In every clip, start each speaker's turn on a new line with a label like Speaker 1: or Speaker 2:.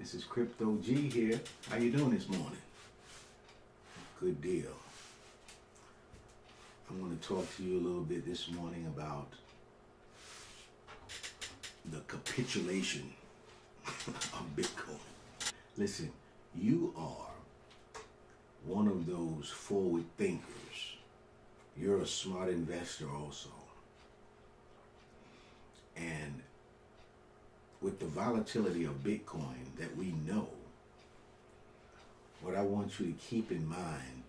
Speaker 1: This is Crypto G here. How you doing this morning? Good deal. I'm going to talk to you a little bit this morning about the capitulation of Bitcoin. Listen, you are one of those forward thinkers. You're a smart investor also. And with the volatility of Bitcoin that we know, what I want you to keep in mind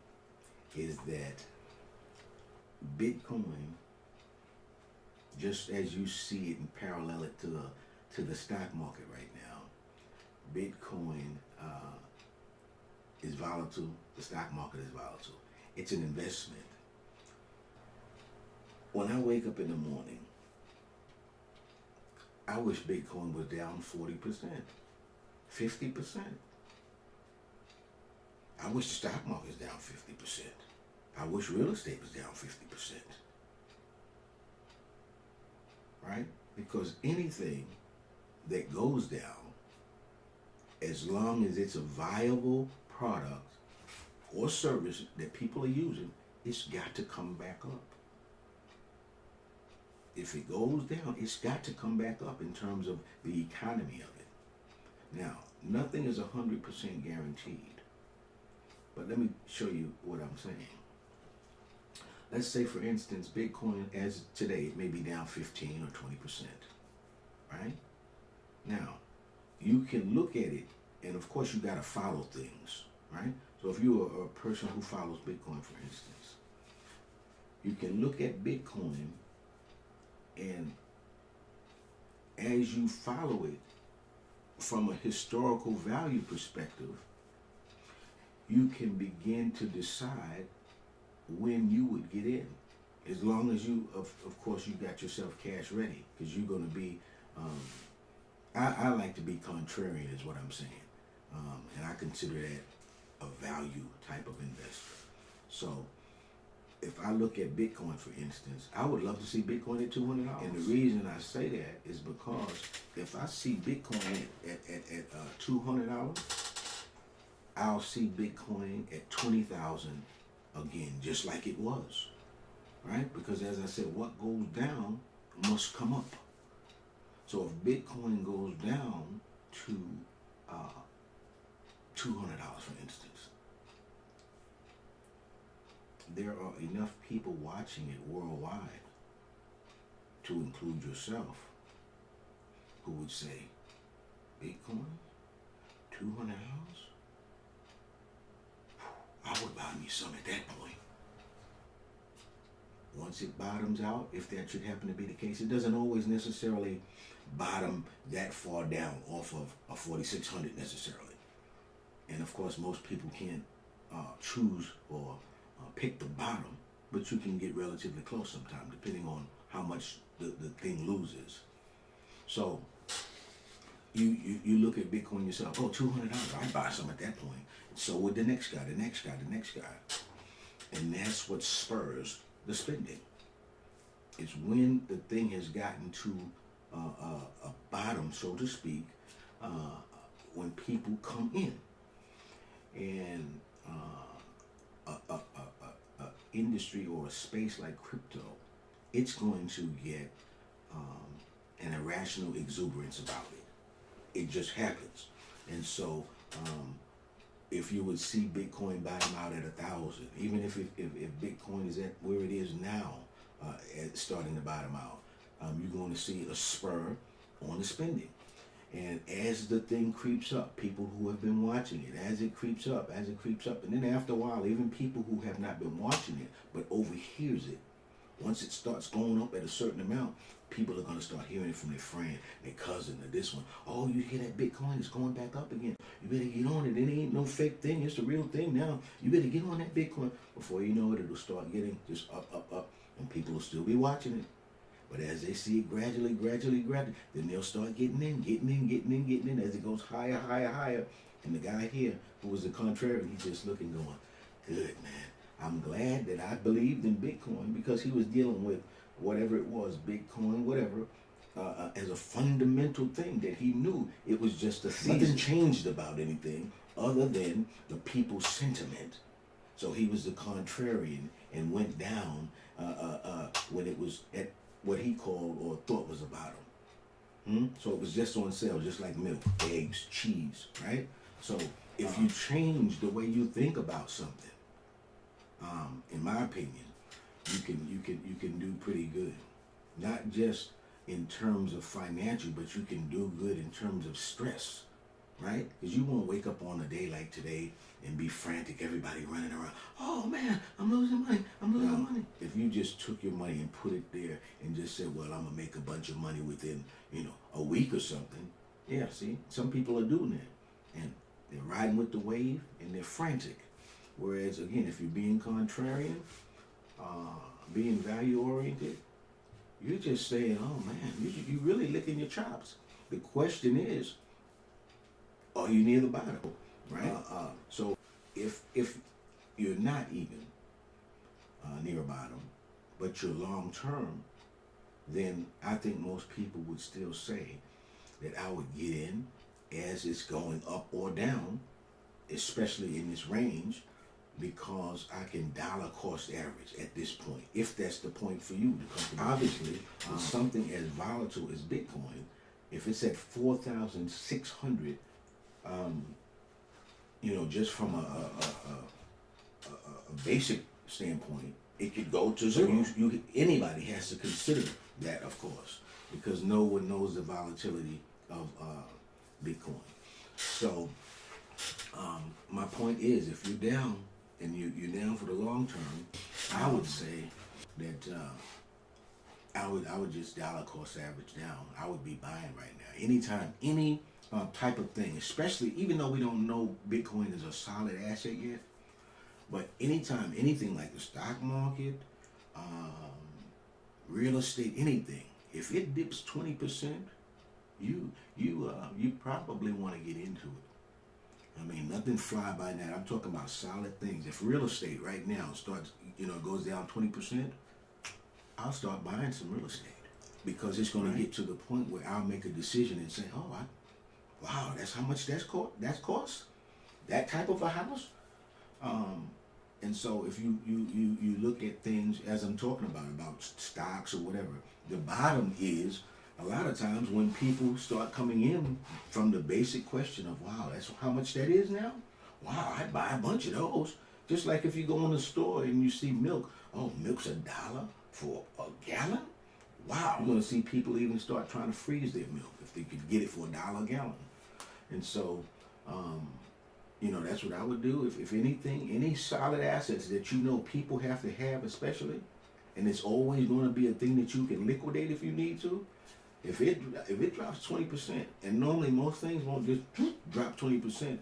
Speaker 1: is that Bitcoin, just as you see it and parallel it to the stock market right now, Bitcoin is volatile, the stock market is volatile. It's an investment. When I wake up in the morning, I wish Bitcoin was down 40%, 50%. I wish the stock market was down 50%. I wish real estate was down 50%. Right? Because anything that goes down, as long as it's a viable product or service that people are using, it's got to come back up. If it goes down, it's got to come back up in terms of the economy of it. Now, nothing is 100% guaranteed. But let me show you what I'm saying. Let's say, for instance, Bitcoin as today, it may be down 15 or 20%. Right? Now, you can look at it, and of course you got to follow things. Right? So if you're a person who follows Bitcoin, for instance, you can look at Bitcoin, and as you follow it from a historical value perspective, you can begin to decide when you would get in. As long as you, of course, you got yourself cash ready, because you're going to be, I like to be contrarian is what I'm saying. And I consider that a value type of investor. So if I look at Bitcoin, for instance, I would love to see Bitcoin at $200. And the reason I say that is because if I see Bitcoin at $200, I'll see Bitcoin at 20,000 again, just like it was, right? Because as I said, what goes down must come up. So if Bitcoin goes down to $200, for instance, there are enough people watching it worldwide, to include yourself, who would say, Bitcoin, $200? I would buy me some at that point. Once it bottoms out, if that should happen to be the case, it doesn't always necessarily bottom that far down off of a 4,600 necessarily. And of course, most people can't choose or pick the bottom, but you can get relatively close sometime, depending on how much the thing loses. So you look at Bitcoin yourself, oh, $200, I'd buy some at that point. So would the next guy, the next guy, the next guy. And that's what spurs the spending. It's when the thing has gotten to a bottom, so to speak, when people come in. And a industry or a space like crypto, it's going to get an irrational exuberance about it. It just happens. And so if you would see Bitcoin bottom out at 1,000, even if Bitcoin is at where it is now, starting to bottom out, you're going to see a spur on the spending. And as the thing creeps up, people who have been watching it, as it creeps up, and then after a while, even people who have not been watching it, but overhears it, once it starts going up at a certain amount, people are going to start hearing it from their friend, their cousin, or this one. Oh, you hear that Bitcoin is going back up again. You better get on it. It ain't no fake thing. It's the real thing now. You better get on that Bitcoin. Before you know it, it'll start getting just up, and people will still be watching it. But as they see it gradually, then they'll start getting in as it goes higher. And the guy here, who was the contrarian, he's just looking, going, good, man. I'm glad that I believed in Bitcoin, because he was dealing with whatever it was, Bitcoin, whatever, as a fundamental thing that he knew. It was just a season. Nothing changed about anything other than the people's sentiment. So he was the contrarian and went down when it was at what he called or thought was the bottom. So it was just on sale, just like milk, eggs, cheese, right? So if you change the way you think about something, in my opinion, you can do pretty good. Not just in terms of financial, but you can do good in terms of stress, right? Because you won't wake up on a day like today and be frantic, everybody running around. Oh man, I'm losing money, I'm losing money. If you just took your money and put it there and just said, well, I'm gonna make a bunch of money within, a week or something. Yeah, see, some people are doing that. And they're riding with the wave and they're frantic. Whereas again, if you're being contrarian, being value oriented, you're just saying, oh man, you really licking your chops. The question is, are you near the bottom, right? So if you're not even near a bottom, but you're long term, then I think most people would still say that I would get in as it's going up or down, especially in this range, because I can dollar cost average at this point, if that's the point for you to come. Obviously, something as volatile as Bitcoin, if it's at 4,600, just from a basic standpoint, it could go to zero. Anybody has to consider that, of course, because no one knows the volatility of Bitcoin. So my point is, if you're down and you're down for the long term, I would say that I would just dollar cost average down. I would be buying right now. Anytime, any type of thing, especially even though we don't know Bitcoin is a solid asset yet, but anytime, anything like the stock market, real estate, anything, if it dips 20%, you probably want to get into it. I mean, nothing fly by night. I'm talking about solid things. If real estate right now starts, goes down 20%, I'll start buying some real estate, because it's going to get to the point where I'll make a decision and say, oh, wow, that's how much that costs? That type of a house? And so if you look at things as I'm talking about stocks or whatever, the bottom is a lot of times when people start coming in from the basic question of, wow, that's how much that is now? Wow, I'd buy a bunch of those. Just like if you go in the store and you see milk, oh, milk's $1 for a gallon? Wow. You're going to see people even start trying to freeze their milk if they could get it for $1 a gallon. And so, that's what I would do. If anything, any solid assets that people have to have, especially, and it's always going to be a thing that you can liquidate if you need to. If it drops 20%, and normally most things won't just drop 20%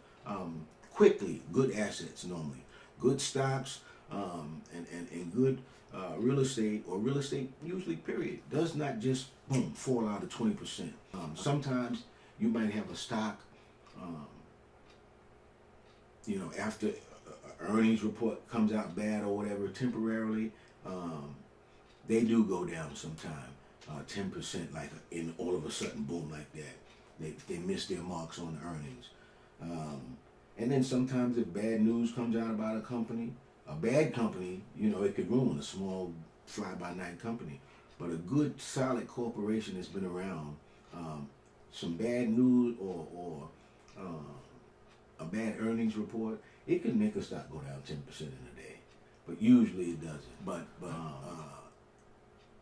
Speaker 1: quickly. Good assets normally, good stocks, and good real estate, or real estate usually period, does not just boom fall out of 20%. Sometimes you might have a stock. After earnings report comes out bad or whatever, temporarily, they do go down sometime, 10%, like in all of a sudden, boom, like that. They miss their marks on the earnings. And then sometimes if bad news comes out about a company, a bad company, it could ruin a small fly-by-night company. But a good, solid corporation that's been around, some bad news or a bad earnings report, it can make a stock go down 10% in a day, but usually it doesn't. But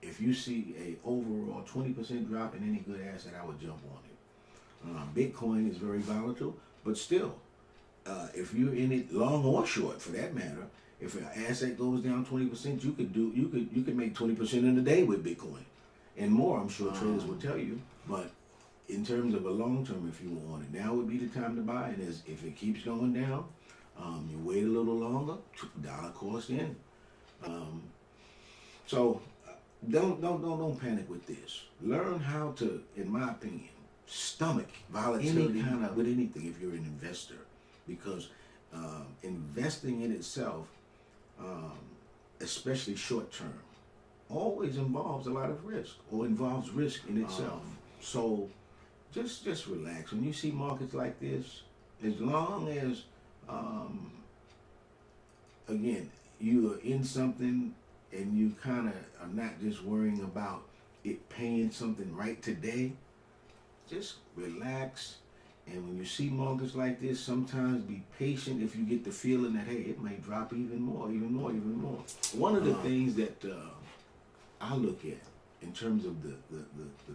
Speaker 1: if you see a overall 20% drop in any good asset, I would jump on it. Bitcoin is very volatile, but still, if you're in it long or short, for that matter, if an asset goes down 20%, you could make 20% in a day with Bitcoin, and more. I'm sure traders will tell you, but in terms of a long term, if you want it, now would be the time to buy it. If it keeps going down, you wait a little longer, dollar cost in. So don't panic with this. Learn how to, in my opinion, stomach volatility with anything if you're an investor, because investing in itself, especially short term, always involves a lot of risk, or involves risk in itself. So just relax. When you see markets like this, as long as again you are in something and you kind of are not just worrying about it paying something right today, just relax. And when you see markets like this, sometimes be patient if you get the feeling that, hey, it may drop even more, even more, even more. One of the things that I look at in terms of the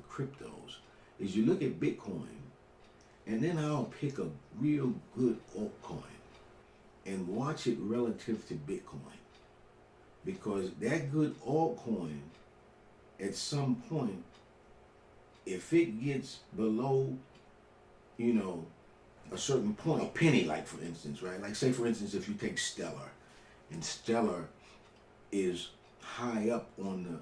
Speaker 1: cryptos is you look at Bitcoin, and then I'll pick a real good altcoin and watch it relative to Bitcoin. Because that good altcoin, at some point, if it gets below, a certain point, a penny, like for instance, right? Like say for instance, if you take Stellar, and Stellar is high up on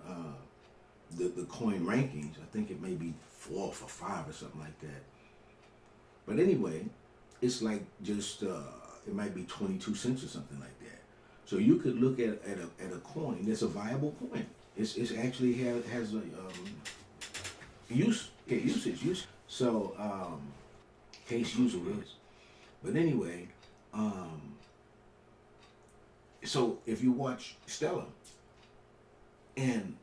Speaker 1: the coin rankings. I think it may be 4 or 5 or something like that. But anyway, it's like just it might be 22 cents or something like that. So you could look at a coin that's a viable coin. It's actually has a usage. So case user is. But anyway, so if you watch Stellar and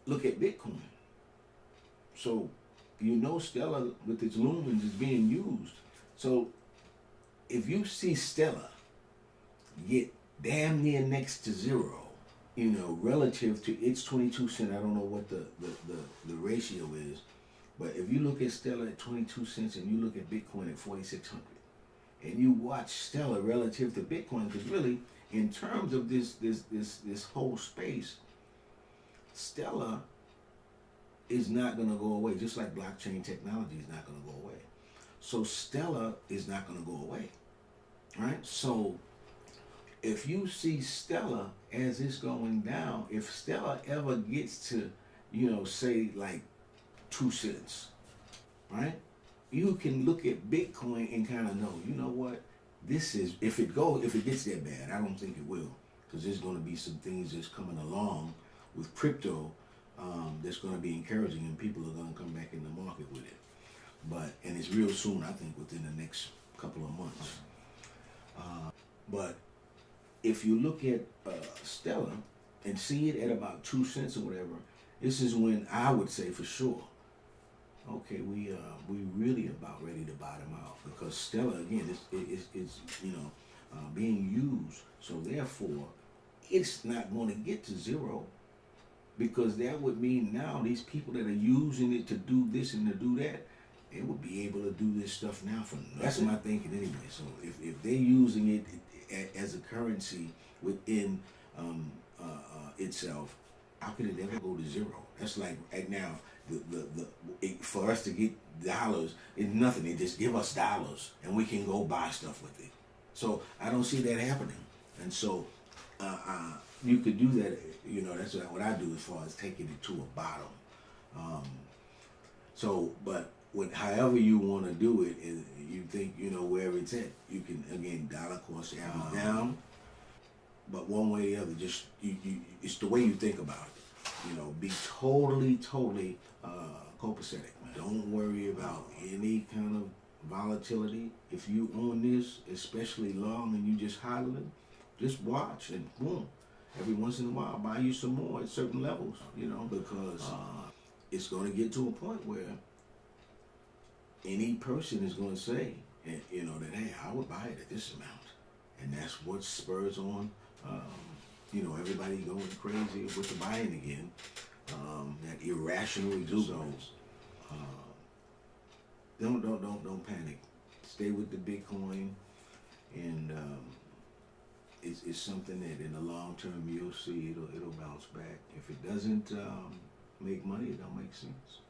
Speaker 1: look at Bitcoin, so Stellar with its lumens is being used. So if you see Stellar get damn near next to zero, relative to its 22 cent, I don't know what the ratio is, but if you look at Stellar at 22 cents and you look at Bitcoin at 4,600, and you watch Stellar relative to Bitcoin, because really, in terms of this whole space, Stellar is not going to go away, just like blockchain technology is not going to go away. So Stellar is not going to go away, right? So if you see Stellar as it's going down, if Stellar ever gets to, say like 2 cents, right? You can look at Bitcoin and kind of know, you know what, this is, if it gets that bad, I don't think it will, because there's going to be some things that's coming along with crypto that's going to be encouraging, and people are going to come back in the market with it. And it's real soon, I think, within the next couple of months. But if you look at Stellar and see it at about 2 cents or whatever, this is when I would say for sure, okay, we really about ready to bottom out, because Stellar again is being used. So therefore, it's not going to get to zero, because that would mean now these people that are using it to do this and to do that, they would be able to do this stuff now for nothing. That's my thinking anyway. So if they're using it as a currency within itself, how can it ever go to zero? That's like right now, for us to get dollars, it's nothing. They just give us dollars and we can go buy stuff with it. So I don't see that happening. And so you could do that. That's what I do as far as taking it to a bottom. But however you want to do it, is you think wherever it's at, you can, again, dollar cost average down. But one way or the other, just it's the way you think about it. Be totally copacetic. Don't worry about any kind of volatility. If you own this, especially long, and you just hodling, just watch and boom. Every once in a while, buy you some more at certain levels, because it's going to get to a point where any person is going to say, that, hey, I would buy it at this amount. And that's what spurs on, everybody going crazy with the buying again, that irrational exuberance. Don't panic. Stay with the Bitcoin, and it's something that in the long term you'll see it'll bounce back. If it doesn't make money, it don't make sense.